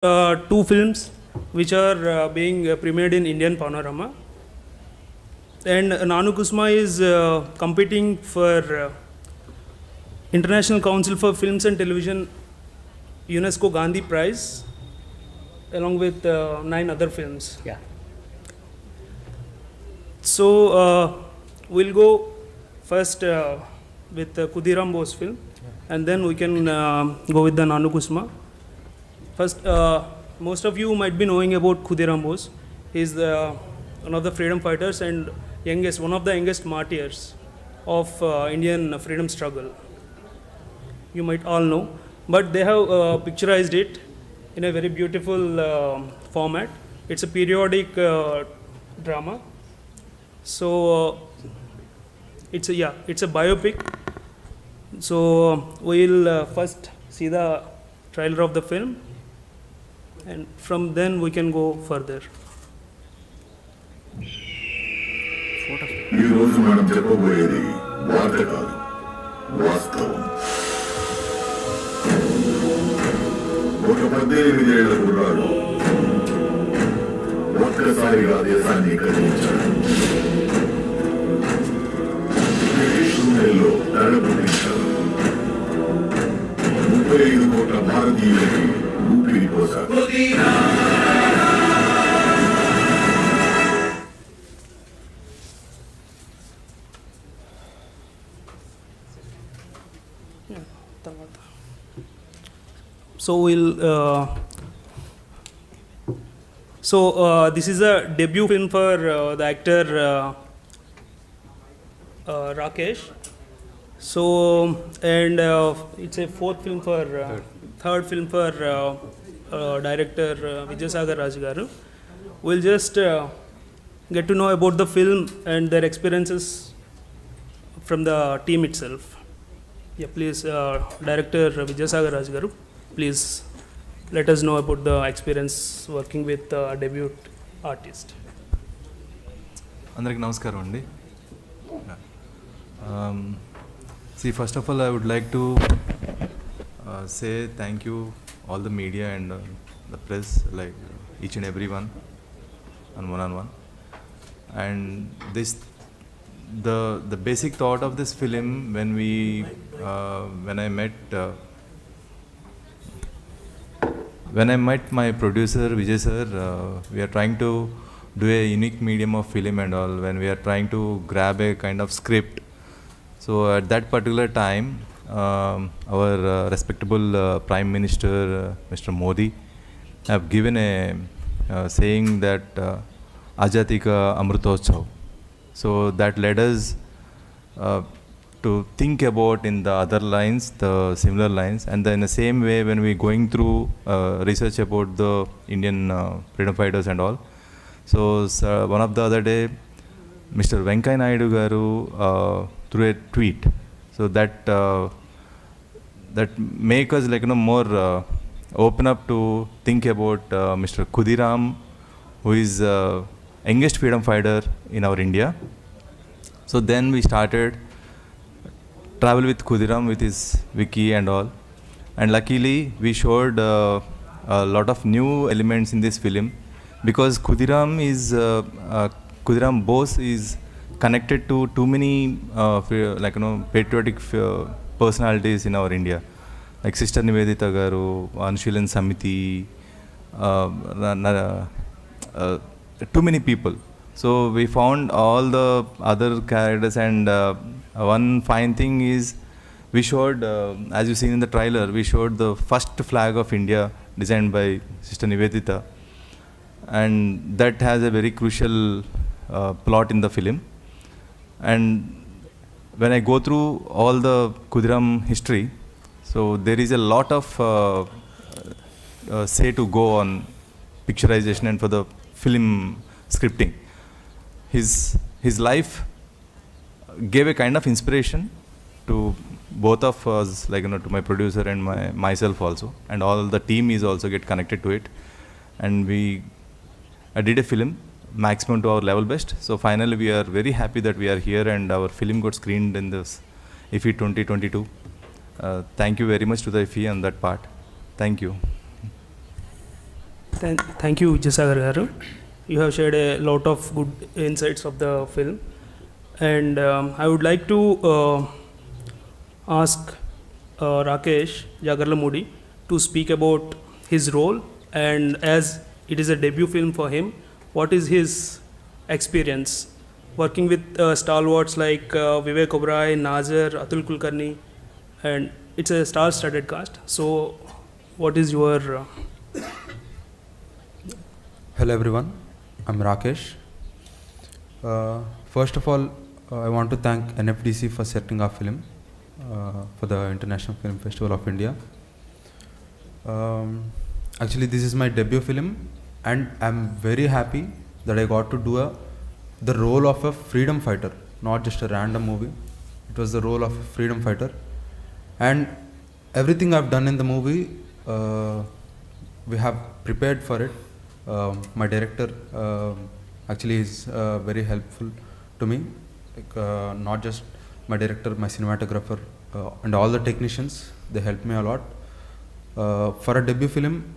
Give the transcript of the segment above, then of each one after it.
two films which are being premiered in Indian Panorama. And NAANU KUSUMA is competing for International Council for Films and Television UNESCO Gandhi Prize along with 9 other films. Yeah. So we'll go first with the KUDHIRAM BOSE film, and then we can go with the NAANU KUSUMA. First, most of you might be knowing about KUDHIRAM BOSE. He is one of the freedom fighters and one of the youngest martyrs of Indian freedom struggle. You might all know, but they have picturized it in a very beautiful format. It's a periodic drama. So it's a biopic. So we'll first see the trailer of the film, and from then we can go further. ఈ రోజు మనం చెప్పబోయేది వార్త కాదు, వాస్తవం. ఒక 18 ఏళ్ల కుర్రాడు ఒక్కసారిగా దేశాన్ని కదిలించాడు. బ్రిటిష్ రూలర్లో తరలించాడు. 35 కోట్ల భారతీయులకి ఊపిరి పోశాడు. So this is a debut film for the actor Rakesh. So and it's a third film for director Vijayasagar Raj garu. We'll just get to know about the film and their experiences from the team itself. Yeah, please, director Vijayasagar Raj garu, please let us know about the experience working with debut artist. Andriki namaskaram andi. See, first of all, I would like to say thank you all the media and the press, like each and every one and one. And this, the basic thought of this film when I met my producer Vijay sir, we are trying to do a unique medium of film and all, when we are trying to grab a kind of script. So at that particular time, our respectable Prime Minister Mr. Modi have given a saying that Azadi ka Amrutotsav. So that led us to think about in the other lines, the similar lines, and then in the same way when we going through research about the Indian freedom fighters and all. So one of the other day, Mr. Venkaiah Naidu garu through a tweet, so that that make us more open up to think about Mr. KUDHIRAM, who is youngest freedom fighter in our India. So then we started travel with KUDHIRAM with his wiki and all, and luckily we showed a lot of new elements in this film, because KUDHIRAM BOSE is connected to too many patriotic personalities in our India, like Sister Nivedita garu, Anushīlan Samiti, too many people. So we found all the other characters, and one fine thing is we showed, as you seen in the trailer, we showed the first flag of India designed by Sister Nivedita, and that has a very crucial plot in the film. And when I go through all the KUDHIRAM history, so there is a lot of say to go on picturization and for the film scripting. His life gave a kind of inspiration to both of us, to my producer and myself also, and all the team is also get connected to it. And I did a film, maximum to our level best. So finally we are very happy that we are here and our film got screened in this IFFI 2022. Thank you very much to the IFFI on that part. Thank you. Thank you, Vijayasagar garu. You have shared a lot of good insights of the film, and I would like to ask Rakesh Jagarlamudi to speak about his role, and as it is a debut film for him, what is his experience working with stalwarts like Vivek Oberoi, Nazar, Atul Kulkarni, and it's a star-studded cast. So, what is your Hello everyone, I'm Rakesh. First of all, I want to thank NFDC for setting our film for the International Film Festival of India. Actually, this is my debut film, and I'm very happy that I got to do the role of a freedom fighter, not just a random movie. It was the role of a freedom fighter, and everything I've done in the movie, we have prepared for it. My director actually is very helpful to me, like, not just my director, my cinematographer, and all the technicians. They helped me a lot. For a debut film,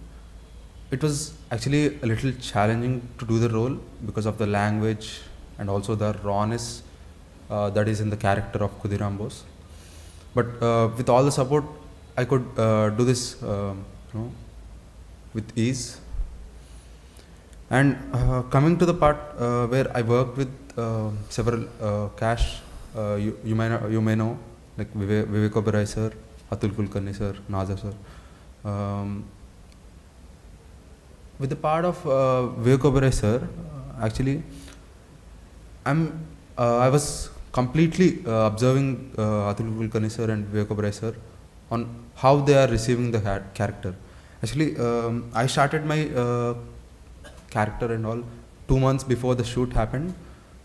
it was actually a little challenging to do the role because of the language and also the rawness that is in the character of KUDHIRAM BOSE. But with all the support, I could do this with ease. And coming to the part where I worked with several cast, you may know, like Vivek Oberoi sir, Atul Kulkarni sir, Nazar sir. With the part of Vivek Oberoi sir, actually, I was completely observing Atul Kulkarni sir and Vivek Oberoi sir on how they are receiving the character. Actually, I started my character and all 2 months before the shoot happened,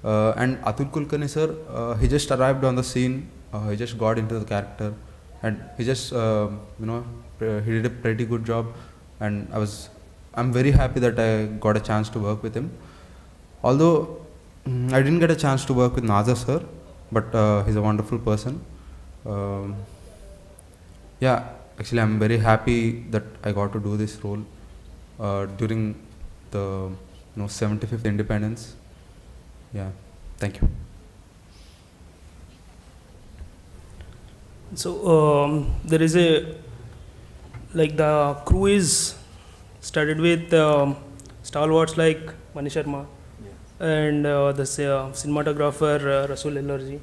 and Atul Kulkarni sir, he just arrived on the scene, he just got into the character, and he just he did a pretty good job, and I'm very happy that I got a chance to work with him. Although I didn't get a chance to work with Nazar sir, but he's a wonderful person. Yeah, actually I'm very happy that I got to do this role during the 75th independence. Yeah, thank you. So there is like the crew is started with stalwarts like Mani Sharma and the cinematographer Rasul Ellarji.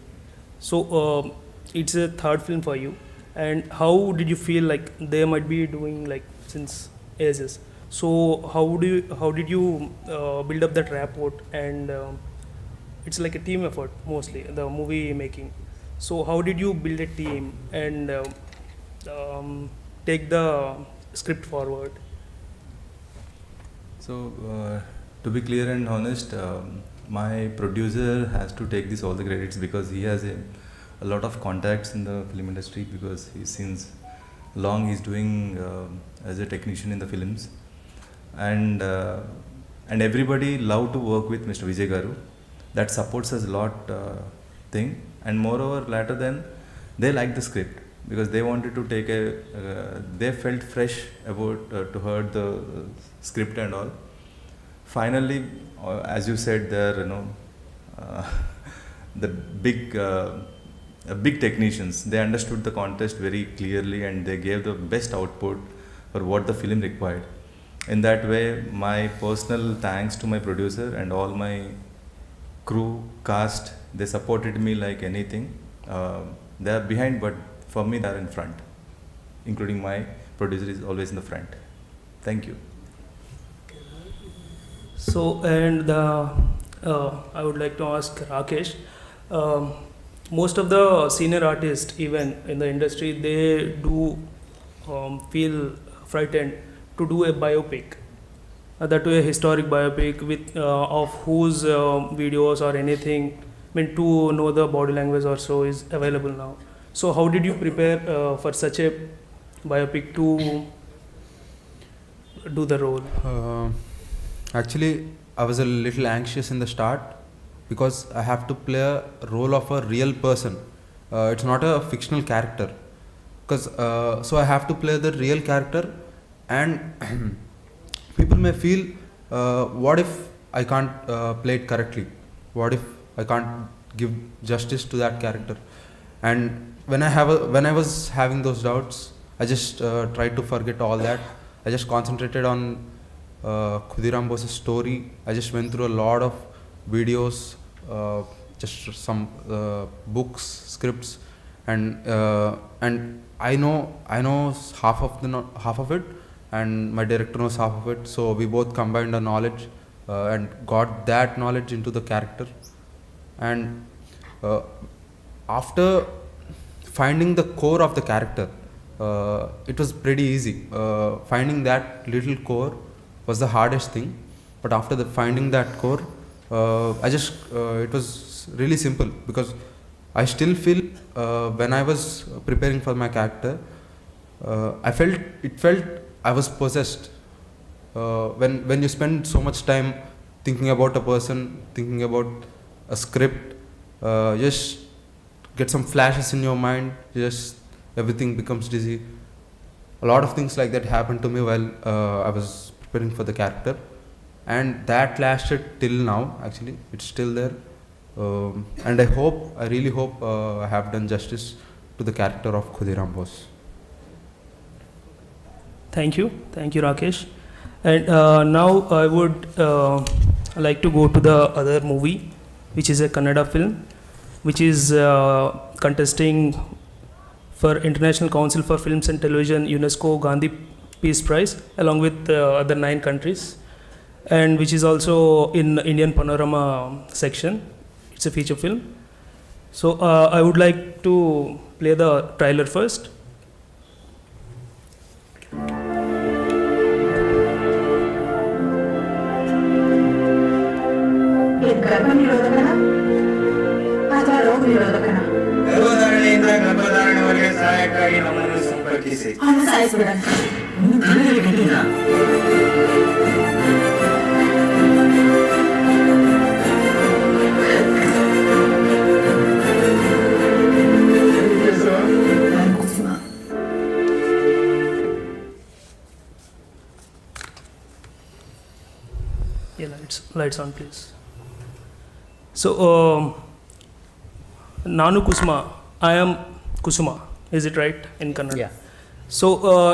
So it's a third film for you, and how did you feel like they might be doing like since ages? So how did you build up that rapport, and it's like a team effort mostly, the movie making. So how did you build a team and take the script forward? So, to be clear and honest, my producer has to take all the credits because he has a lot of contacts in the film industry, because since long he's doing as a technician in the films, and everybody love to work with Mr. Vijay Garu. That supports us a lot thing, and moreover later then they liked the script because they wanted to take they felt fresh about to heard the script and all. Finally, as you said there, the big technicians, they understood the contest very clearly and they gave the best output for what the film required. In that way, my personal thanks to my producer and all my crew, cast, they supported me like anything. They are behind, but for me they are in front, including my producer is always in the front. Thank you. So, and I would like to ask Rakesh, most of the senior artists even in the industry, they do feel frightened to do a biopic, that to a historic biopic with of whose videos or anything meant to know the body language or so is available now. So how did you prepare for such a biopic to do the role? Actually, I was a little anxious in the start because I have to play a role of a real person. It's not a fictional character. So I have to play the real character, and people may feel, what if I can't play it correctly? What if I can't give justice to that character? And when I was having those doubts, I just tried to forget all that. I just concentrated on KUDHIRAM BOSE's story. I just went through a lot of videos, just some books, scripts, and I know half of it, and my director knows half of it. So we both combined our knowledge and got that knowledge into the character. And after finding the core of the character, it was pretty easy. Finding that little core was the hardest thing, but after finding that core, it was really simple, because I still feel when I was preparing for my character, it felt I was possessed. When you spend so much time thinking about a person, thinking about a script, just get some flashes in your mind, just everything becomes dizzy. A lot of things like that happened to me while I was preparing for the character, and that lasted till now. Actually, it's still there, and I really hope I have done justice to the character of KUDHIRAM BOSE. Thank you, Rakesh. And now I would like to go to the other movie, which is a Kannada film, which is contesting for International Council for Films and Television UNESCO Gandhi Peace Prize, along with other 9 countries, and which is also in Indian Panorama section. It's a feature film. So I would like to play the trailer first. ಗರ್ಭನಿರೋಧಕನ ಅಥವಾ ರೋಗ ನಿರೋಧಕನ? ಗರ್ಭಧಾರಣೆಯಿಂದ ಗರ್ಭಧಾರಣೆವರೆಗೆ ಸಹಾಯಕ್ಕಾಗಿ ನಮ್ಮನ್ನು ಸಂಪರ್ಕಿಸಿ. ಅವನು ಸಾಯಿಸ್ಬಿಡ. Yeah, lights on, please. So, NAANU KUSUMA, I am KUSUMA, is it right in Kannada? Yeah. So,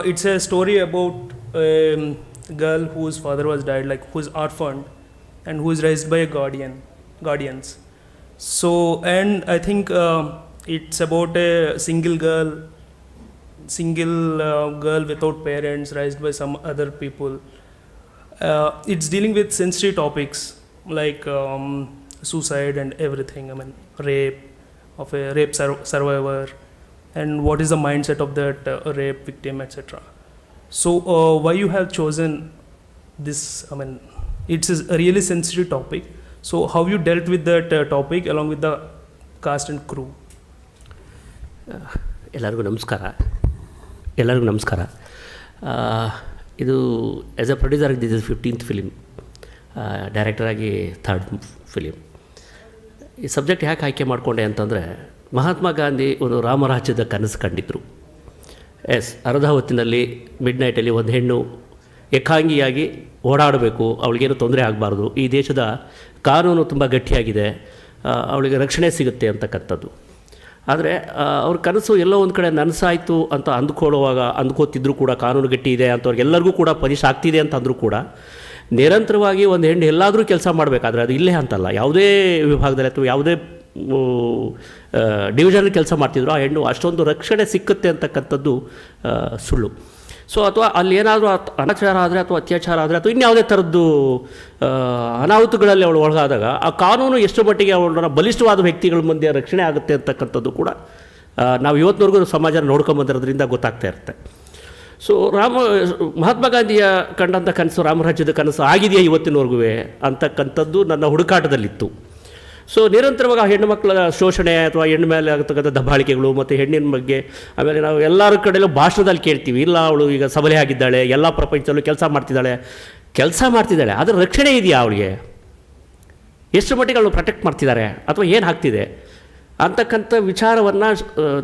it's a story about a girl whose father was died, like who's orphaned, and who is raised by a guardians. So, and I think it's about a single girl without parents, raised by some other people. It's dealing with sensitive topics like suicide and everything. I mean, rape of a rape survivor, and what is the mindset of that rape victim, etc. So why you have chosen this? I mean, it's a really sensitive topic. So how you dealt with that topic along with the cast and crew? ಎಲ್ಲರಿಗೂ ನಮಸ್ಕಾರ. ಇದು as a producer this is 15th film, ಡೈರೆಕ್ಟರಾಗಿ 3rd film. ಈ subject ಯಾಕೆ ಆಯ್ಕೆ ಮಾಡಿಕೊಂಡೆ ಅಂತಂದರೆ, ಮಹಾತ್ಮ ಗಾಂಧಿ ಒಂದು ರಾಮರಾಜ್ಯದ ಕನಸು ಕಂಡಿದ್ದರು. ಅರ್ಧ ಹೊತ್ತಿನಲ್ಲಿ ಮಿಡ್ನೈಟಲ್ಲಿ ಒಂದು ಹೆಣ್ಣು ಏಕಾಂಗಿಯಾಗಿ ಓಡಾಡಬೇಕು, ಅವಳಿಗೇನು ತೊಂದರೆ ಆಗಬಾರ್ದು, ಈ ದೇಶದ ಕಾನೂನು ತುಂಬ ಗಟ್ಟಿಯಾಗಿದೆ, ಅವಳಿಗೆ ರಕ್ಷಣೆ ಸಿಗುತ್ತೆ ಅಂತಕ್ಕಂಥದ್ದು. ಆದರೆ ಅವ್ರ ಕನಸು ಎಲ್ಲೋ ಒಂದು ಕಡೆ ನನಸಾಯಿತು ಅಂತ ಅಂದ್ಕೋತಿದ್ರು ಕೂಡ, ಕಾನೂನು ಗಟ್ಟಿ ಇದೆ ಅಂಥವ್ರಿಗೆಲ್ಲರಿಗೂ ಕೂಡ ಪರೀಕ್ಷೆ ಆಗ್ತಿದೆ ಅಂತ ಅಂದರೂ ಕೂಡ, ನಿರಂತರವಾಗಿ ಒಂದು ಹೆಣ್ಣು ಎಲ್ಲಾದರೂ ಕೆಲಸ ಮಾಡಬೇಕಾದ್ರೆ, ಅದು ಇಲ್ಲೇ ಅಂತಲ್ಲ, ಯಾವುದೇ ವಿಭಾಗದಲ್ಲಿ ಅಥವಾ ಯಾವುದೇ ಡಿವಿಷನಲ್ಲಿ ಕೆಲಸ ಮಾಡ್ತಿದ್ರು, ಆ ಹೆಣ್ಣು ಅಷ್ಟೊಂದು ರಕ್ಷಣೆ ಸಿಕ್ಕುತ್ತೆ ಅಂತಕ್ಕಂಥದ್ದು ಸುಳ್ಳು. ಸೊ ಅಥವಾ ಅಲ್ಲಿ ಏನಾದರೂ ಅನಾಚಾರ ಆದರೆ ಅಥವಾ ಅತ್ಯಾಚಾರ ಆದರೆ ಅಥವಾ ಇನ್ಯಾವುದೇ ಥರದ್ದು ಅನಾಹುತಗಳಲ್ಲಿ ಅವಳು ಒಳಗಾದಾಗ ಆ ಕಾನೂನು ಎಷ್ಟು ಮಟ್ಟಿಗೆ ಅವಳನ್ನ ಬಲಿಷ್ಠವಾದ ವ್ಯಕ್ತಿಗಳ ಮಧ್ಯೆ ರಕ್ಷಣೆ ಆಗುತ್ತೆ ಅಂತಕ್ಕಂಥದ್ದು ಕೂಡ ನಾವು ಇವತ್ತಿನವರೆಗೂ ಸಮಾಜ ನೋಡ್ಕೊಂಬಂದಿರೋದ್ರಿಂದ ಗೊತ್ತಾಗ್ತಾ ಇರುತ್ತೆ. ಸೊ ಮಹಾತ್ಮ ಗಾಂಧಿಯ ಕಂಡಂಥ ಕನಸು, ರಾಮರಾಜ್ಯದ ಕನಸು ಆಗಿದೆಯಾ ಇವತ್ತಿನವರೆಗೂ ಅಂತಕ್ಕಂಥದ್ದು ನನ್ನ ಹುಡುಕಾಟದಲ್ಲಿತ್ತು. ಸೊ ನಿರಂತರವಾಗಿ ಆ ಹೆಣ್ಣು ಮಕ್ಕಳ ಶೋಷಣೆ ಅಥವಾ ಹೆಣ್ಣು ಮೇಲೆ ಆಗತಕ್ಕಂಥ ದಬ್ಬಾಳಿಕೆಗಳು ಮತ್ತು ಹೆಣ್ಣಿನ ಬಗ್ಗೆ, ಆಮೇಲೆ ನಾವು ಎಲ್ಲರ ಕಡೆಯಲ್ಲೂ ಭಾಷಣದಲ್ಲಿ ಕೇಳ್ತೀವಿ, ಇಲ್ಲ ಅವಳು ಈಗ ಸಬಲೆ ಆಗಿದ್ದಾಳೆ, ಎಲ್ಲ ಪ್ರಪಂಚದಲ್ಲೂ ಕೆಲಸ ಮಾಡ್ತಿದ್ದಾಳೆ, ಆದರೆ ರಕ್ಷಣೆ ಇದೆಯಾ ಅವಳಿಗೆ? ಎಷ್ಟು ಮಟ್ಟಿಗೆ ಅವಳು ಪ್ರೊಟೆಕ್ಟ್ ಮಾಡ್ತಿದ್ದಾರೆ ಅಥವಾ ಏನು ಆಗ್ತಿದೆ? ಅಂತಕ್ಕಂಥ ವಿಚಾರವನ್ನು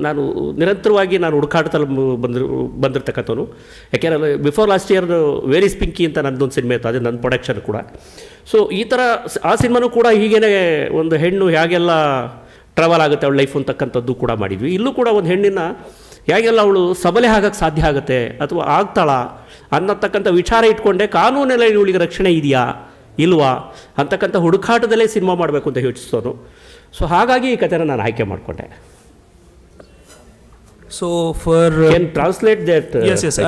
ನಾನು ನಿರಂತರವಾಗಿ ನಾನು ಹುಡುಕಾಟದಲ್ಲಿ ಬಂದಿರ್ತಕ್ಕಂಥವನು. ಯಾಕೆಂದರೆ ಬಿಫೋರ್ ಲಾಸ್ಟ್ ಇಯರ್ ವೆರಿ ಸ್ಪಿಂಕಿ ಅಂತ ನನ್ನದೊಂದು ಸಿನಿಮಾ ಇತ್ತು, ಅದು ನನ್ನ ಪ್ರೊಡಕ್ಷನ್ ಕೂಡ. ಸೊ ಈ ಥರ ಆ ಸಿನಿಮಾನೂ ಕೂಡ ಹೀಗೇ ಒಂದು ಹೆಣ್ಣು ಹೇಗೆಲ್ಲ ಟ್ರಾವೆಲ್ ಆಗುತ್ತೆ ಅವಳ ಲೈಫ್ ಅಂತಕ್ಕಂಥದ್ದು ಕೂಡ ಮಾಡಿದ್ವಿ. ಇಲ್ಲೂ ಕೂಡ ಒಂದು ಹೆಣ್ಣಿನ ಹೇಗೆಲ್ಲ ಅವಳು ಸಬಲೆ ಆಗಕ್ಕೆ ಸಾಧ್ಯ ಆಗುತ್ತೆ ಅಥವಾ ಆಗ್ತಾಳ ಅನ್ನತಕ್ಕಂಥ ವಿಚಾರ ಇಟ್ಕೊಂಡೆ ಕಾನೂನಲ್ಲಿ ಇವಳಿಗೆ ರಕ್ಷಣೆ ಇದೆಯಾ ಇಲ್ವಾ ಅಂತಕ್ಕಂಥ ಹುಡುಕಾಟದಲ್ಲೇ ಸಿನಿಮಾ ಮಾಡಬೇಕು ಅಂತ ಯೋಚಿಸೋನು. ಸೊ ಹಾಗಾಗಿ ಈ ಕಥೆನ ನಾನು ಆಯ್ಕೆ ಮಾಡಿಕೊಂಡೆ. So for Can translate that? yes,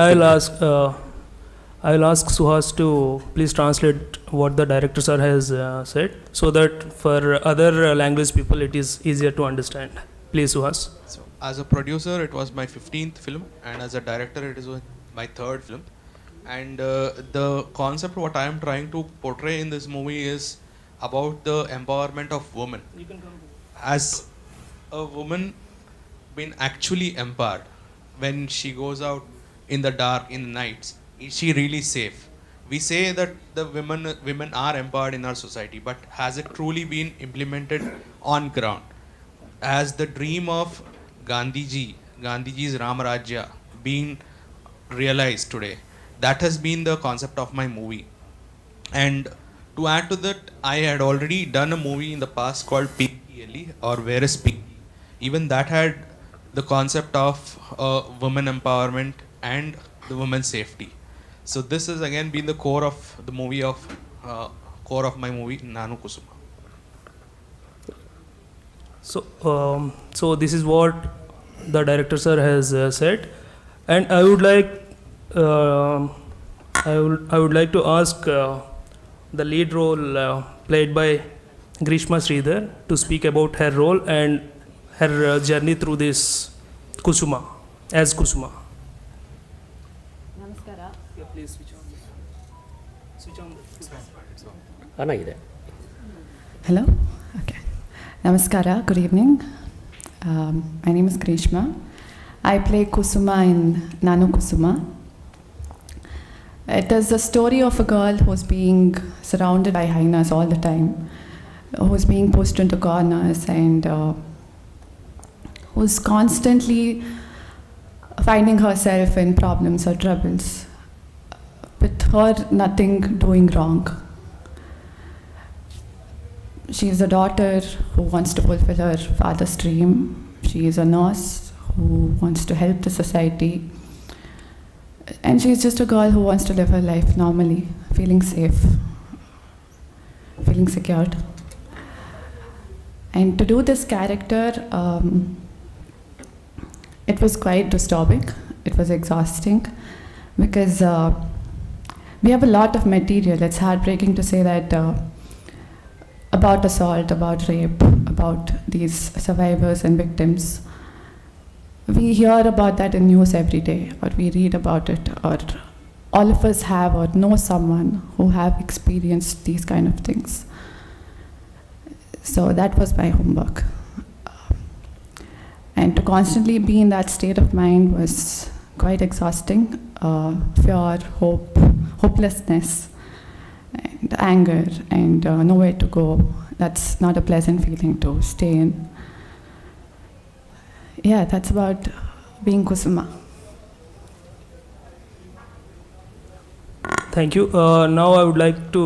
I'll ask Suhas to please translate what the director sir has said, so that for other language people it is easier to understand. Please, Suhas. So, as a producer, it was my 15th film, and as a director, it is my 3rd film. And the concept what I am trying to portray in this movie is about the empowerment of women. As a woman been actually empowered, when she goes out in the dark, in the nights, is she really safe? We say that the women are empowered in our society, but has it truly been implemented on ground? As the dream of Gandhiji's Ramarajya being realized today, that has been the concept of my movie. And to add to that, I had already done a movie in the past called PLE, or Where is Pinky? Even that had the concept of women empowerment and the women's safety. So this has again been the core of the movie core of my movie NAANU KUSUMA. So this is what the director sir has said, and I would like to ask the lead role played by Grishma Sridhar to speak about her role and her journey through this Kusuma, as Kusuma. ನಮಸ್ಕಾರ. Yeah, please switch on. ಚೆನ್ನಾಗಿದೆ. Hello. Okay. Namaskara. Good evening. My name is Grishma. I play Kusuma in NAANU KUSUMA. It is the story of a girl who's being surrounded by hyenas all the time, who's being pushed into corners, and who's constantly finding herself in problems or troubles, with her nothing doing wrong. She is a daughter who wants to fulfill her father's dream. She is a nurse who wants to help the society. And she is just a girl who wants to live her life normally, feeling safe, feeling secured. And to do this character, it was quite disturbing. It was exhausting because we have a lot of material. It's heartbreaking to say that about assault, about rape, about these survivors and victims. We hear about that in news every day, or we read about it, or all of us have or know someone who have experienced these kind of things. So that was my homework. And to constantly be in that state of mind was quite exhausting. Fear, hope, hopelessness, and anger, and nowhere to go. That's not a pleasant feeling to stay in. Yeah, that's about being Kusuma. Thank you. Now I would like to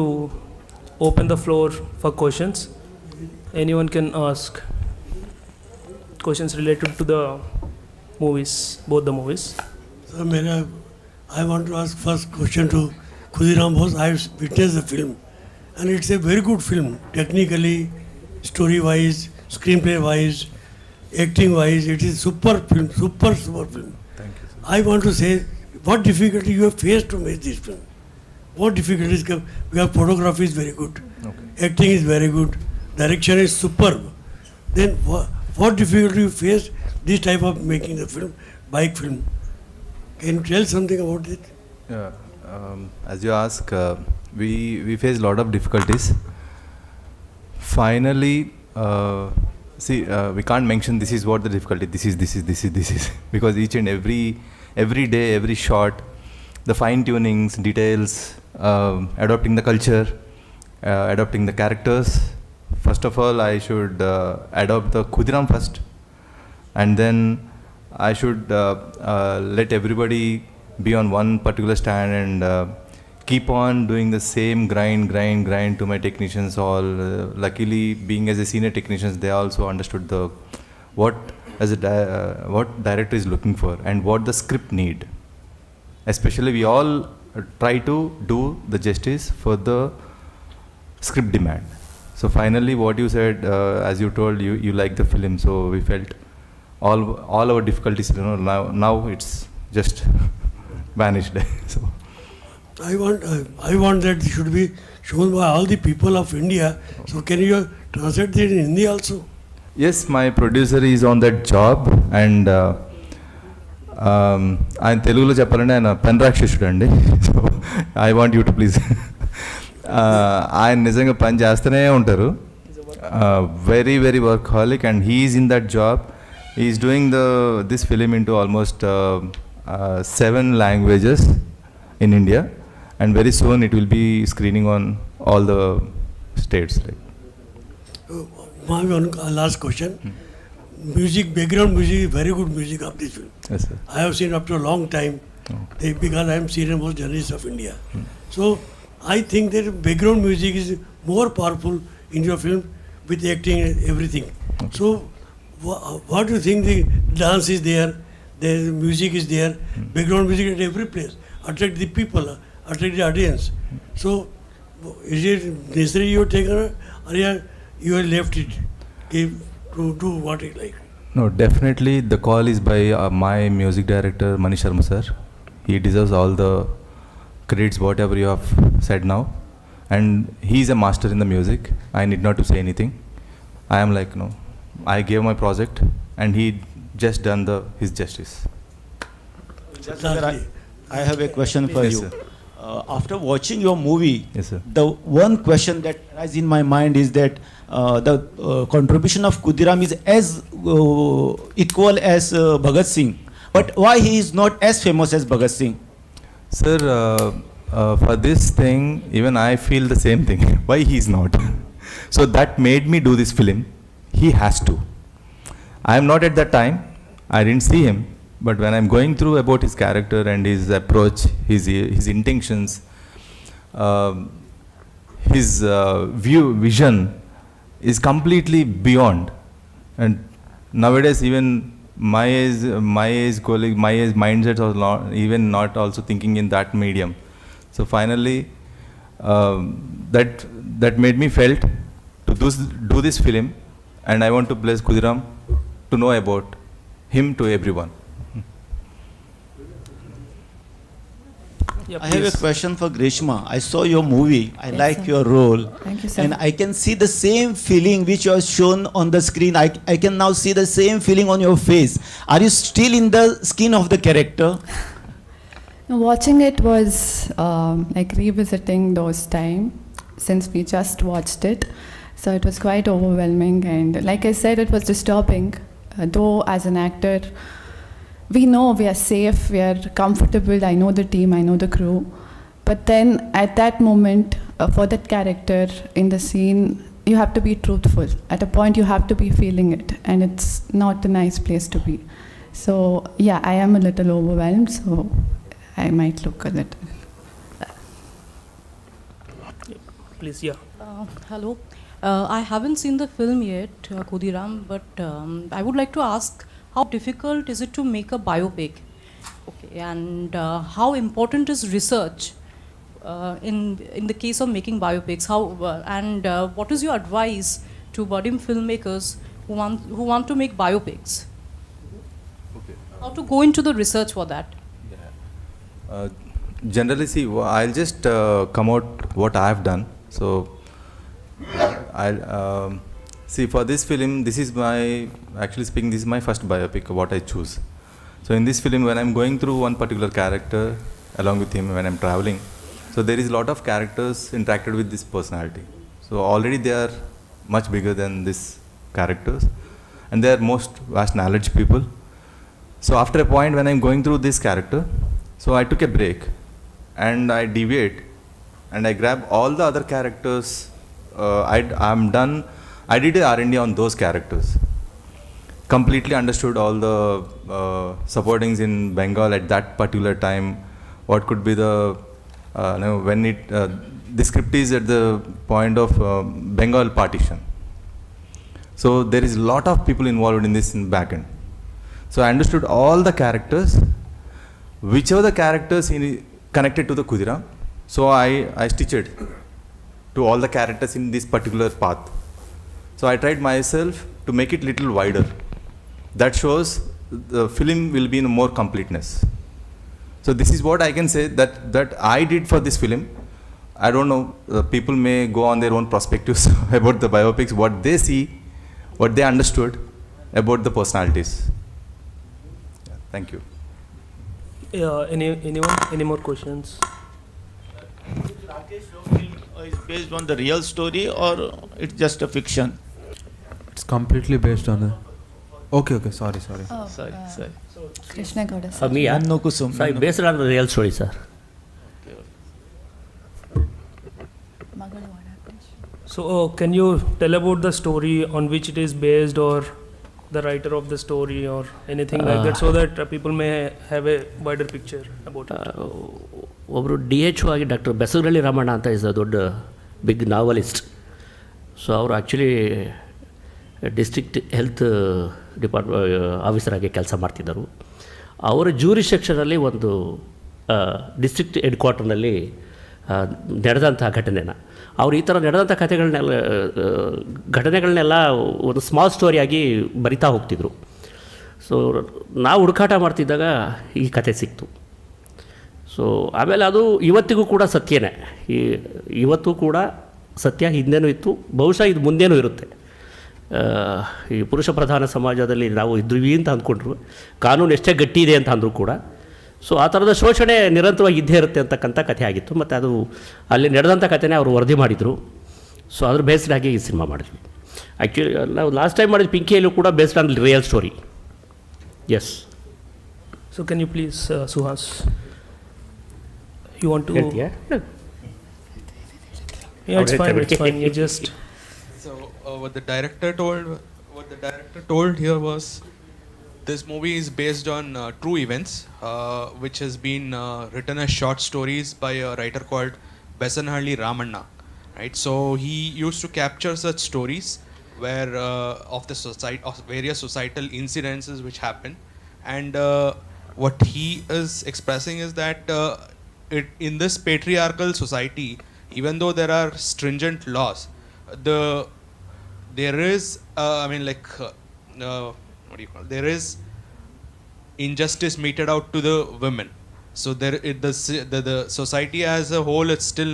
open the floor for questions. Anyone can ask questions related to the movies, both the movies. So, I want to ask first question to KUDHIRAM BOSE. I have witnessed the film, and it's a very good film, technically, story-wise, screenplay-wise, acting-wise. It is super film, super film. Thank you, sir. I want to say, what difficulty you have faced to make this film? What difficulties come? Because photography is very good, Okay. acting is very good, direction is superb. Then what difficulty you faced this type of making the film, bike film? Can you tell something about it? Yeah, as you ask, we face a lot of difficulties. Finally, we can't mention this is what the difficulty, this is, because each and every day, every shot, the fine tunings, details, adopting the culture, adopting the characters, first of all, I should adopt the KUDHIRAM first, and then I should let everybody be on one particular stand and keep on doing the same grind to my technicians. All luckily, being as a senior technicians, they also understood what director is looking for and what the script need. Especially, we all try to do the justice for the script demand. So finally, what you said, as you told, you like the film, so we felt all our difficulties, now it's just vanished. So I want that it should be shown by all the people of India. So can you translate it in Hindi also? yes, my producer is on that job, and ఆయన తెలుగులో చెప్పాలంటే ఆయన pen రాక్షసుడు అండి. So I want you to please, ఆయన నిజంగా పని చేస్తూనే ఉంటారు. Very very workaholic, and he's in that job. Is doing this film into almost 7 languages in India, and very soon it will be screening on all the states. My last question. Music, background music, very good music of this film. Yes, sir. I have seen after a long time, because I am senior most journalist of India. So I think that background music is more powerful in your film with acting and everything. So what do you think? The dance is there, the music is there, background music at every place, attract the people, attract the audience. So is it necessary you take or you have left it to do what you like? No, definitely the call is by my music director Manish Sharma sir. He deserves all the credits whatever you have said now, and he is a master in the music. I need not to say anything. I am like, no, I gave my project and he just done his justice. I have a question for Yes, you. sir. After watching your movie, Yes, sir. the one question that arises in my mind is that the contribution of KUDHIRAM is as equal as Bhagat Singh, but why he is not as famous as Bhagat Singh? Sir, for this thing, even I feel the same thing. Why he is not? So that made me do this film. He has to. I am not at that time. I didn't see him. But when I'm going through about his character and his approach, his intentions, his vision is completely beyond. And nowadays, even my age colleague, my age mindsets are even not also thinking in that medium. So finally, that made me felt to do this film, and I want to bless KUDHIRAM to know about him to everyone. Yeah, I have a please. question for Grishma. I saw your movie. I like your role. Thank you, sir. And I can see the same feeling which you have shown on the screen. I can now see the same feeling on your face. Are you still in the skin of the character? Now, watching it was like revisiting those time since we just watched it. So it was quite overwhelming, and like I said, it was disturbing. Though as an actor, we know we are safe, we are comfortable. I know the team, I know the crew. But then at that moment, for that character in the scene, you have to be truthful. At a point, you have to be feeling it, and it's not a nice place to be. So yeah, I am a little overwhelmed, so I might look a little. Please, yeah. Hello. I haven't seen the film yet, KUDHIRAM, but I would like to ask, how difficult is it to make a biopic? Okay, and how important is research in the case of making biopics? What is your advice to budding filmmakers who want to make biopics? Okay. How to go into the research for that? Generally, see, I'll just come out what I have done. So I'll see, for this film, this is my first biopic, what I choose. So in this film, when I'm going through one particular character along with him, when I'm traveling, so there is a lot of characters interacted with this personality. So already they are much bigger than these characters, and they are most vast knowledge people. So after a point, when I'm going through this character, so I took a break and I deviate and I grab all the other characters. I'm done I did a R&D on those characters. Completely understood all the supportings in Bengal at that particular time. What could be the when it the script is at the point of Bengal partition. So there is a lot of people involved in this in back end. So I understood all the characters, whichever the characters connected to the KUDHIRAM. So I stitched to all the characters in this particular path. So I tried myself to make it little wider. That shows the film will be in more completeness. So this is what I can say that I did for this film. I don't know, people may go on their own perspectives about the biopics, what they see, what they understood about the personalities. Yeah, thank you. Anyone? Any more questions? Is based on the real story or it's just a fiction? It's completely based on a... Okay, sorry. Sorry. Krishna Gowda. NAANU KUSUMA. Sorry, based on the real story, sir. So, can you tell about the story on which it is based, or the writer of the story, or anything like that, so that people may have a wider picture about it? ಒಬ್ಬರು DHO ಆಗಿ doctor Besagarahalli Ramanna ಅಂತ is a ದೊಡ್ಡ big ನಾವಲಿಸ್ಟ್. So ಅವರು actually district health officer ಆಗಿ ಕೆಲಸ ಮಾಡ್ತಿದ್ದರು. ಅವರ jury ಸೆಕ್ಷನಲ್ಲಿ ಒಂದು ಡಿಸ್ಟ್ರಿಕ್ಟ್ ಹೆಡ್ ಕ್ವಾರ್ಟರ್ನಲ್ಲಿ ನಡೆದಂಥ ಘಟನೆನ ಅವ್ರು ಈ ಥರ ನಡೆದಂಥ ಘಟನೆಗಳನ್ನೆಲ್ಲ ಒಂದು ಸ್ಮಾಲ್ ಸ್ಟೋರಿಯಾಗಿ ಬರಿತಾ ಹೋಗ್ತಿದ್ರು. ಸೊ ನಾವು ಹುಡುಕಾಟ ಮಾಡ್ತಿದ್ದಾಗ ಈ ಕತೆ ಸಿಕ್ತು. ಸೊ ಆಮೇಲೆ ಅದು ಇವತ್ತಿಗೂ ಕೂಡ ಸತ್ಯನೇ. ಇವತ್ತು ಕೂಡ ಸತ್ಯ, ಹಿಂದೆನೂ ಇತ್ತು, ಬಹುಶಃ ಇದು ಮುಂದೇನೂ ಇರುತ್ತೆ. ಈ ಪುರುಷ ಪ್ರಧಾನ ಸಮಾಜದಲ್ಲಿ ನಾವು ಇದ್ವಿ ಅಂತ ಅಂದ್ಕೊಂಡ್ರು, ಕಾನೂನು ಎಷ್ಟೇ ಗಟ್ಟಿ ಇದೆ ಅಂತ ಅಂದರೂ ಕೂಡ. ಸೊ ಆ ಥರದ ಶೋಷಣೆ ನಿರಂತರವಾಗಿ ಇದ್ದೇ ಇರುತ್ತೆ ಅಂತಕ್ಕಂಥ ಕಥೆ ಆಗಿತ್ತು. ಮತ್ತು ಅದು ಅಲ್ಲಿ ನಡೆದಂಥ ಕಥೆನೇ ಅವರು ವರದಿ ಮಾಡಿದರು. ಸೊ ಅದ್ರ ಬೇಸ್ಡ್ ಆಗಿ ಈ ಸಿನಿಮಾ ಮಾಡಿದ್ವಿ. ಆ್ಯಕ್ಚುಲಿ ನಾವು ಲಾಸ್ಟ್ ಟೈಮ್ ಮಾಡಿದ ಪಿಂಕಿಯಲ್ಲೂ ಕೂಡ based on real story. Yes. So can you please Suhas, you want to... Yeah, it's fine. You just... So what the director told here was, this movie is based on true events, which has been written as short stories by a writer called Besanhalli Ramanna. Right, so he used to capture such stories where of the society, of various societal incidences which happen, and what he is expressing is that in this patriarchal society, even though there are stringent laws, there is there is injustice meted out to the women. So the society as a whole, it's still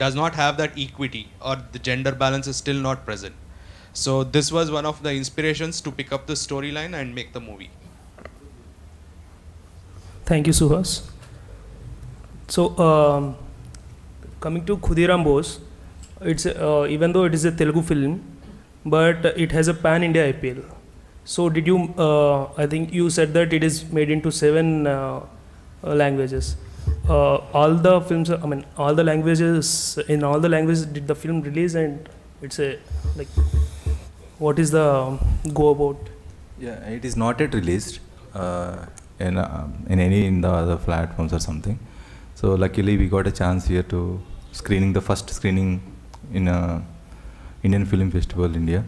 does not have that equity, or the gender balance is still not present. So this was one of the inspirations to pick up the storyline and make the movie. Thank you, Suhas. So, coming to KUDHIRAM BOSE, it's even though it is a Telugu film, but it has a pan-India appeal. So, did you? I think you said that it is made into 7 languages. All the films, all the languages, in all the languages, did the film release? And it's a what is the go about? Yeah, it is not yet released in the other platforms or something. So luckily we got a chance here to the first screening in Indian Film Festival India.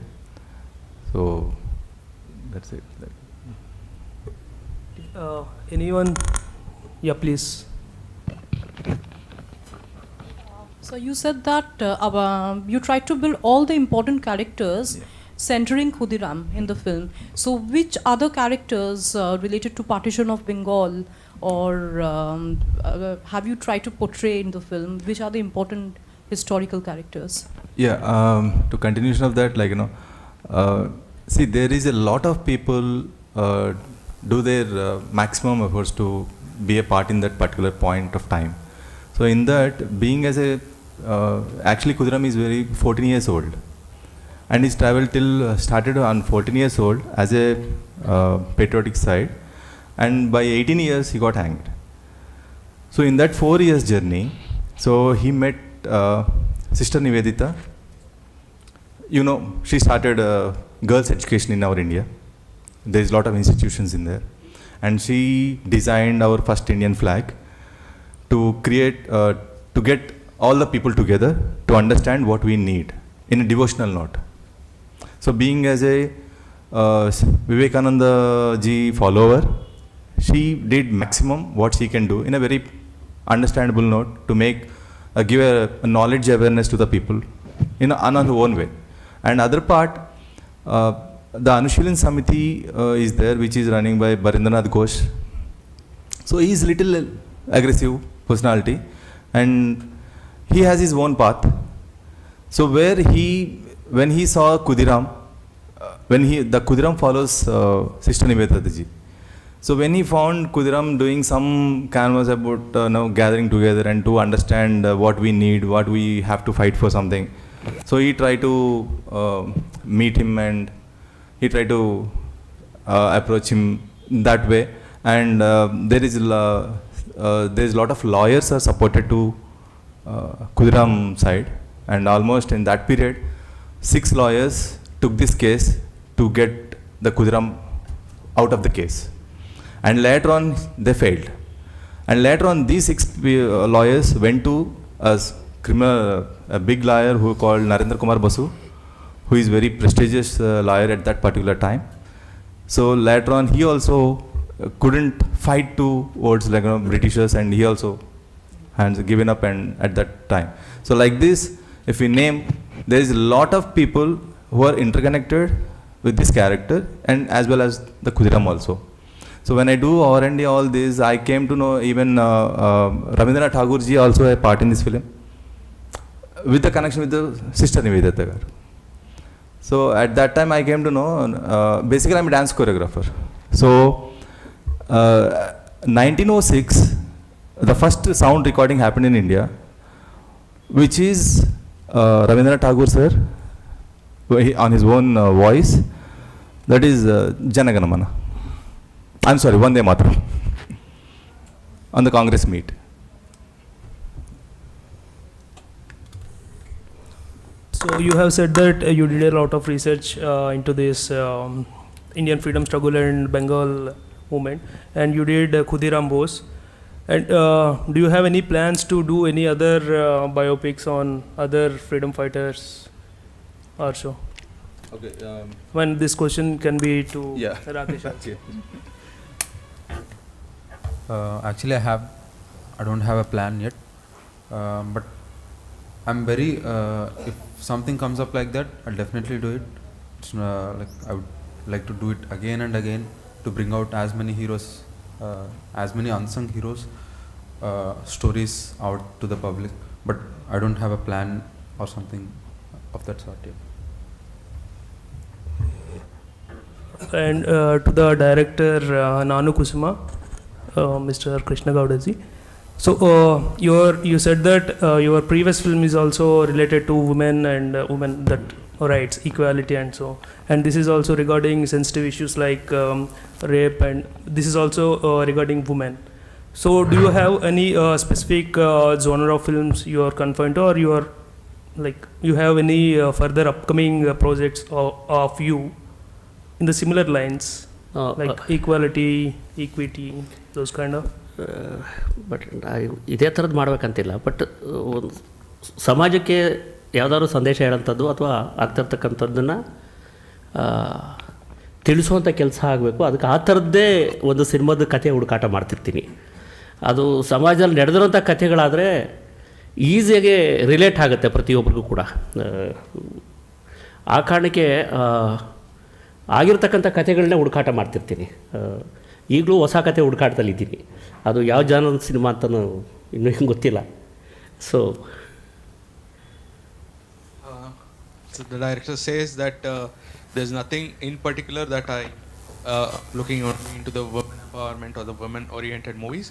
So that's it. Anyone? Yeah, please. So you said that you tried to build all the important characters centering KUDHIRAM in the film. So which other characters related to partition of Bengal, or have you tried to portray in the film? Which are the important historical characters? Yeah, to continuation of that, see, there is a lot of people do their maximum efforts to be a part in that particular point of time. So in that, being as a actually KUDHIRAM is 14 years old, and he's traveled started on 14 years old as a patriotic side, and by 18 years he got hanged. So in that 4 years journey, so he met Sister Nivedita. you know, she started girls' education in our India. There is a lot of institutions in there. And she designed our first Indian flag to create, to get all the people together to understand what we need in a devotional note. So being as a Vivekananda ji follower, she did maximum what she can do in a very understandable note to make, give a knowledge awareness to the people in her own way. And other part, the Anushilin Samiti is there, which is running by Barindranath Ghosh. So he is little aggressive personality, and he has his own path. So where when he saw KUDHIRAM, the KUDHIRAM follows Sister Nivedita ji. So when he found KUDHIRAM doing some canvas about now gathering together and to understand what we need, what we have to fight for something, so he tried to meet him and he tried to approach him that way. And there is a lot of lawyers are supported to KUDHIRAM side, and almost in that period 6 lawyers took this case to get the KUDHIRAM out of the case. And later on they failed. And later on these 6 lawyers went to a big lawyer who called Narendra Kumar Basu, who is very prestigious lawyer at that particular time. So later on he also couldn't fight towards like Britishers, and he also has given up and at that time. So like this, if we name, there is a lot of people who are interconnected with this character, and as well as the KUDHIRAM also. So when I do R&D all this, I came to know even Rabindranath Tagore ji also a part in this film, with the connection with the Sister Nivedita. So at that time I came to know, basically I'm a dance choreographer. So 1906, the first sound recording happened in India, which is Rabindranath Tagore sir, on his own voice, that is Janaganamana. I'm sorry, Vande Mataram, on the Congress meet. So you have said that you did a lot of research into this Indian freedom struggle and Bengal movement, and you did KUDHIRAM BOSE. And do you have any plans to do any other biopics on other freedom fighters or so? Okay. When this question can be to Rakesh. Okay. Actually, I don't have a plan yet, but I'm very. If something comes up like that, I'll definitely do it. It's like I would like to do it again and again to bring out as many heroes, as many unsung heroes, stories out to the public. But I don't have a plan or something of that sort yet. And to the director NAANU KUSUMA, Mr. Krishna Gowdaji. So you said that your previous film is also related to women and women that rights, equality and so. And this is also regarding sensitive issues like rape, and this is also regarding women. So do you have any specific genre of films you are confined to, or you are like you have any further upcoming projects of you in the similar lines, like equality, equity, those kind of? But ಇದೇ ಥರದ್ದು ಮಾಡಬೇಕಂತಿಲ್ಲ, but ಸಮಾಜಕ್ಕೆ ಯಾವುದಾದ್ರು ಸಂದೇಶ ಹೇಳೋಂಥದ್ದು ಅಥವಾ ಆಗ್ತಿರ್ತಕ್ಕಂಥದ್ದನ್ನು ತಿಳಿಸುವಂಥ ಕೆಲಸ ಆಗಬೇಕು. ಅದಕ್ಕೆ ಆ ಥರದ್ದೇ ಒಂದು ಸಿನಿಮಾದ ಕಥೆ ಹುಡುಕಾಟ ಮಾಡ್ತಿರ್ತೀನಿ. ಅದು ಸಮಾಜದಲ್ಲಿ ನಡೆದಿರೋಂಥ ಕಥೆಗಳಾದರೆ ಈಸಿಯಾಗಿ ರಿಲೇಟ್ ಆಗುತ್ತೆ ಪ್ರತಿಯೊಬ್ಬರಿಗೂ ಕೂಡ. ಆ ಕಾರಣಕ್ಕೆ ಆಗಿರ್ತಕ್ಕಂಥ ಕಥೆಗಳನ್ನೇ ಹುಡುಕಾಟ ಮಾಡ್ತಿರ್ತೀನಿ. ಈಗಲೂ ಹೊಸ ಕಥೆ ಹುಡುಕಾಟದಲ್ಲಿದ್ದೀನಿ. ಅದು ಯಾವ ಜಾನರದ ಸಿನಿಮಾ ಅಂತಲೂ ಇನ್ನೂ ಹಿಂಗೆ ಗೊತ್ತಿಲ್ಲ. So the director says that there's nothing in particular that I looking into the women empowerment or the women oriented movies,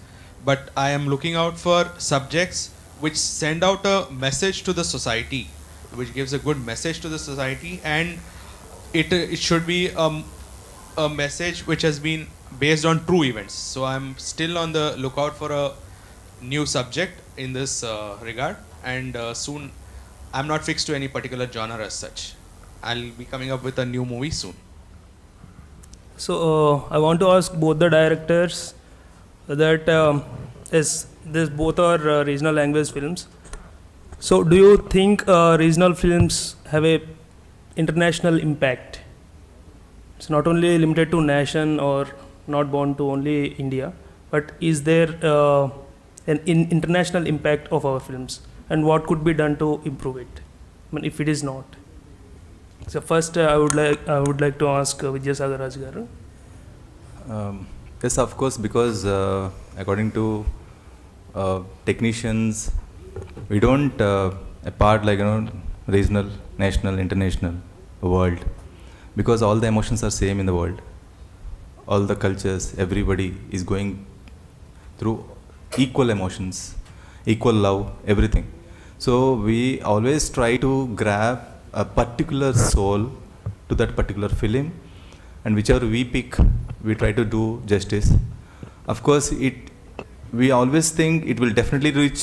but I am looking out for subjects which send out a message to the society, which gives a good message to the society, and it should be a message which has been based on true events. So I'm still on the lookout for a new subject in this regard, and soon I'm not fixed to any particular genre as such. I'll be coming up with a new movie soon. So I want to ask both the directors that this both are regional language films. So do you think regional films have a international impact? It's not only limited to nation or not bound to only India, but is there an international impact of our films, and what could be done to improve it? I mean, if it is not. So first, I would like to ask Vijay Sagar Raj garu. Yes, of course, because according to technicians, we don't apart like regional, national, international, world, because all the emotions are same in the world. All the cultures, everybody is going through equal emotions, equal love, everything. So we always try to grab a particular soul to that particular film, and whichever we pick, we try to do justice. Of course, we always think it will definitely reach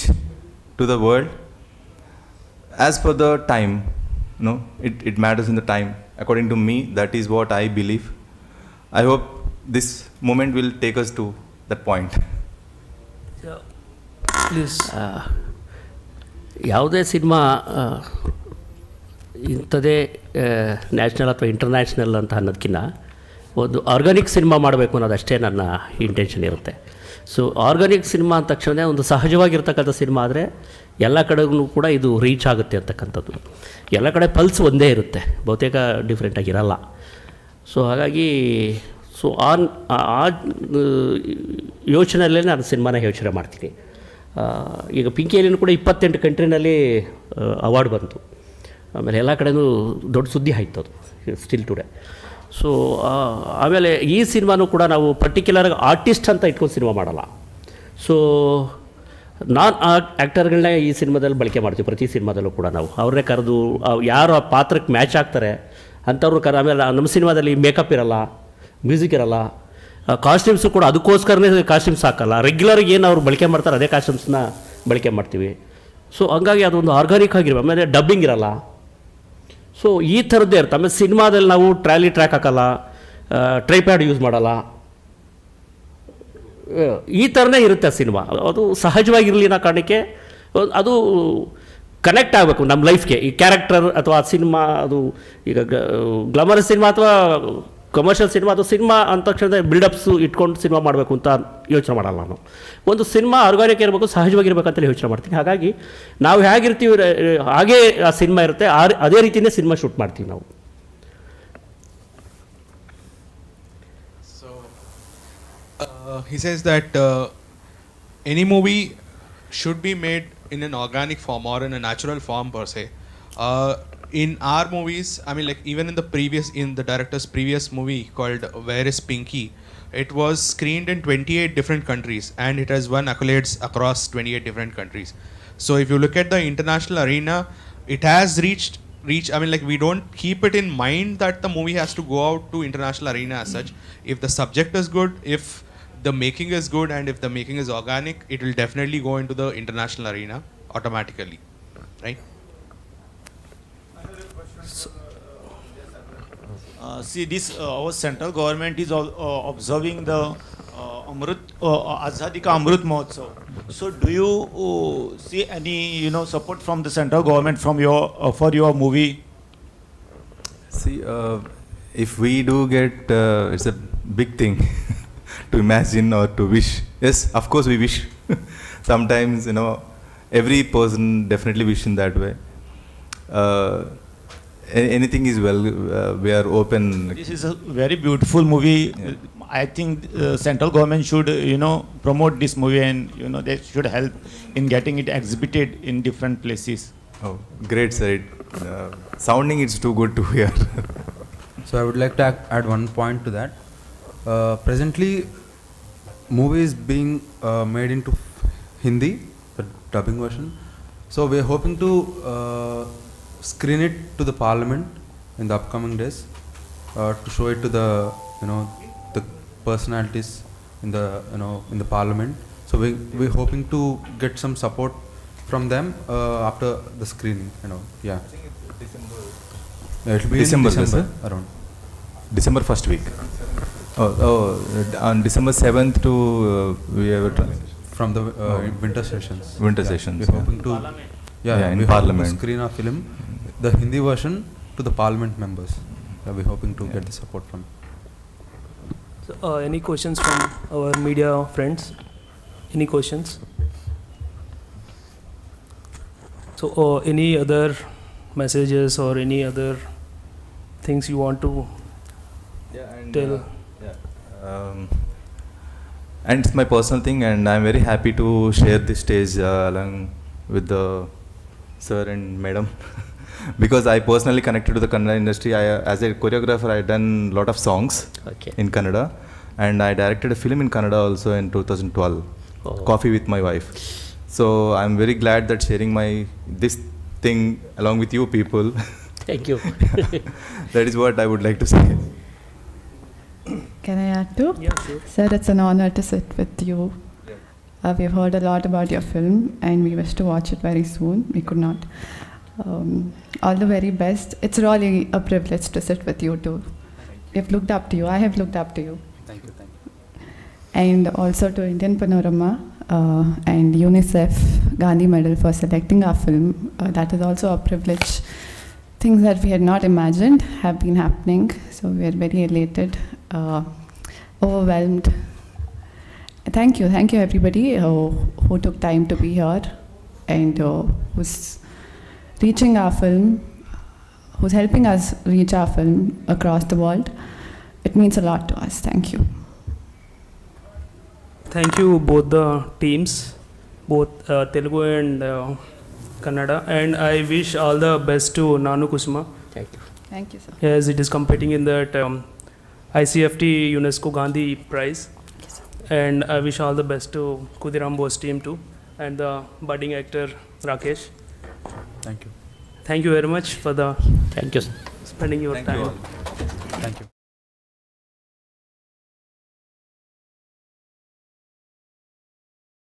to the world. As for the time, it matters in the time. According to me, that is what I believe. I hope this moment will take us to that point. Yeah. Please. ಯಾವುದೇ cinema ಇಂಥದೇ national ಅಥವಾ international ಅಂತ ಅನ್ನೋದಕ್ಕಿಂತ ಒಂದು organic cinema ಮಾಡಬೇಕು ಅನ್ನೋದು ಅಷ್ಟೇ ನನ್ನ ಇಂಟೆನ್ಷನ್ ಇರುತ್ತೆ. ಸೊ ಆರ್ಗಾನಿಕ್ ಸಿನಿಮಾ ಅಂದ ತಕ್ಷಣ ಒಂದು ಸಹಜವಾಗಿರ್ತಕ್ಕಂಥ ಸಿನಿಮಾ ಆದರೆ ಎಲ್ಲ ಕಡೆಗೂ ಕೂಡ ಇದು ರೀಚ್ ಆಗುತ್ತೆ ಅಂತಕ್ಕಂಥದ್ದು. ಎಲ್ಲ ಕಡೆ ಪಲ್ಸ್ ಒಂದೇ ಇರುತ್ತೆ, ಬಹುತೇಕ ಡಿಫ್ರೆಂಟಾಗಿರಲ್ಲ. ಸೊ ಹಾಗಾಗಿ ಆ ಯೋಚನೆಯಲ್ಲೇ ನಾನು ಸಿನಿಮಾನ ಯೋಚನೆ ಮಾಡ್ತೀನಿ. ಈಗ ಪಿಂಕಿಯಲ್ಲಿನೂ ಕೂಡ 28 ಕಂಟ್ರಿನಲ್ಲಿ ಅವಾರ್ಡ್ ಬಂತು. ಆಮೇಲೆ ಎಲ್ಲ ಕಡೆಯೂ ದೊಡ್ಡ ಸುದ್ದಿ ಆಯ್ತು ಅದು ಸ್ಟಿಲ್ ಟುಡೇ. ಸೊ ಆಮೇಲೆ ಈ ಸಿನಿಮಾನೂ ಕೂಡ ನಾವು ಪರ್ಟಿಕ್ಯುಲರ್ ಆರ್ಟಿಸ್ಟ್ ಅಂತ ಇಟ್ಕೊಂಡು ಸಿನಿಮಾ ಮಾಡಲ್ಲ. ಸೊ ನಾನ್ ಆ್ಯಕ್ಟರ್ಗಳನ್ನ ಈ ಸಿನಿಮಾದಲ್ಲಿ ಬಳಕೆ ಮಾಡ್ತೀವಿ. ಪ್ರತಿ ಸಿನಿಮಾದಲ್ಲೂ ಕೂಡ ನಾವು ಅವ್ರನ್ನೇ ಕರೆದು ಯಾರು ಆ ಪಾತ್ರಕ್ಕೆ ಮ್ಯಾಚ್ ಆಗ್ತಾರೆ ಅಂಥವ್ರು ಆಮೇಲೆ ನಮ್ಮ ಸಿನಿಮಾದಲ್ಲಿ ಮೇಕಪ್ ಇರಲ್ಲ, ಮ್ಯೂಸಿಕ್ ಇರಲ್ಲ, ಕಾಸ್ಟ್ಯೂಮ್ಸು ಕೂಡ ಅದಕ್ಕೋಸ್ಕರನೇ ಕಾಸ್ಟ್ಯೂಮ್ಸ್ ಹಾಕಲ್ಲ. ರೆಗ್ಯುಲರ್ಗೆ ಏನು ಅವ್ರು ಬಳಕೆ ಮಾಡ್ತಾರೆ ಅದೇ ಕಾಸ್ಟ್ಯೂಮ್ಸ್ನ ಬಳಕೆ ಮಾಡ್ತೀವಿ. ಸೊ ಹಂಗಾಗಿ ಅದೊಂದು ಆರ್ಗಾನಿಕ್ ಆಗಿರೋ. ಆಮೇಲೆ ಡಬ್ಬಿಂಗ್ ಇರಲ್ಲ. ಸೊ ಈ ಥರದ್ದೇ ಇರುತ್ತೆ. ಆಮೇಲೆ ಸಿನಿಮಾದಲ್ಲಿ ನಾವು ಟ್ರ್ಯಾಕ್ ಹಾಕಲ್ಲ, ಟ್ರೈಪ್ಯಾಡ್ ಯೂಸ್ ಮಾಡಲ್ಲ. ಈ ಥರನೇ ಇರುತ್ತೆ ಸಿನಿಮಾ. ಅದು ಸಹಜವಾಗಿರಲಿ ಅನ್ನೋ ಕಾರಣಕ್ಕೆ ಅದು ಕನೆಕ್ಟ್ ಆಗಬೇಕು ನಮ್ಮ ಲೈಫ್ಗೆ. ಈ ಕ್ಯಾರೆಕ್ಟರ್ ಅಥವಾ ಸಿನಿಮಾ ಅದು ಈಗ ಗ್ಲಾಮರಸ್ ಸಿನಿಮಾ ಅಥವಾ ಕಮರ್ಷಿಯಲ್ ಸಿನಿಮಾ, ಅದು ಸಿನಿಮಾ ಅಂದ ತಕ್ಷಣ ಬಿಲ್ಡಪ್ಸು ಇಟ್ಕೊಂಡು ಸಿನಿಮಾ ಮಾಡಬೇಕು ಅಂತ ಯೋಚನೆ ಮಾಡಲ್ಲ ನಾನು. ಒಂದು ಸಿನಿಮಾ ಆರ್ಗಾನಿಕ್ ಇರಬೇಕು, ಸಹಜವಾಗಿರ್ಬೇಕಂತಲೇ ಯೋಚನೆ ಮಾಡ್ತೀನಿ. ಹಾಗಾಗಿ ನಾವು ಹೇಗಿರ್ತೀವಿ ಹಾಗೇ ಆ ಸಿನಿಮಾ ಇರುತ್ತೆ, ಅದೇ ರೀತಿಯೇ ಸಿನಿಮಾ ಶೂಟ್ ಮಾಡ್ತೀವಿ ನಾವು. So he says that any movie should be made in an organic form or in a natural form per se. In our movies, I mean, like even in the director's previous movie called Where is Pinky, it was screened in 28 different countries and it has won accolades across 28 different countries. So if you look at the international arena, it has reached. I mean, like we don't keep it in mind that the movie has to go out to international arena as such. If the subject is good, if the making is good, and if the making is organic, it will definitely go into the international arena automatically, right? See, this our central government is observing the Azadi Ka Amrut Mahotsav. So, do you see any support from the central government from for your movie? See, if we do get, it's a big thing to imagine or to wish. Yes, of course we wish. Sometimes every person definitely wish in that way. Anything is well. We are open. This is a very beautiful movie. Yeah. I think central government should promote this movie, and they should help in getting it exhibited in different places. Oh, great, sir. Sounding it's too good to hear. So I would like to add one point to that. Presently, movie is being made into Hindi, the dubbing version. So we are hoping to screen it to the parliament in the upcoming days, to show it to the the personalities in the parliament. So we're hoping to get some support from them after the screening. Yeah. It will be December, in December sir? around. December first week. On December 7th to we have From the winter sessions. winter Yeah, sessions. We're hoping to. Yeah, in we're Parliament. hoping to screen our film, the Hindi version, to the Parliament members. We're hoping to get the support from. So, any questions from our media friends? Any questions? So, any other messages or any other things you want to tell? And it's my personal thing, and I'm very happy to share this stage along with the sir and madam because I personally connected to the Kannada industry. As a choreographer, I done lot of songs in Kannada, and I directed a film in Kannada also in 2012, Coffee with My Wife. So I'm very glad that sharing this thing along with you people. Thank you. That is what I would like to say. Can I add too? Yeah, sure. Sir, it's an honor to sit with you. We've heard a lot about your film and we wish to watch it very soon. We could not. All the very best. It's really a privilege to sit with you too. We've looked up to you. I have looked up to you. Thank you. And also to Indian Panorama and UNICEF Gandhi Medal for selecting our film. That is also a privilege. Things that we had not imagined have been happening. So we are very elated, overwhelmed. Thank you everybody who took time to be here and who's reaching our film, who's helping us reach our film across the world. It means a lot to us. Thank you. Thank you both the teams, both Telugu and Kannada, and I wish all the best to NAANU KUSUMA. Thank you. Thank you, sir. As it is competing in that ICFT UNESCO Gandhi Prize. And I wish all the best to KUDHIRAM BOSE team too, and the budding actor Rakesh. Thank you. Thank you very much for Thank you. spending your Thank time. you all. Thank you.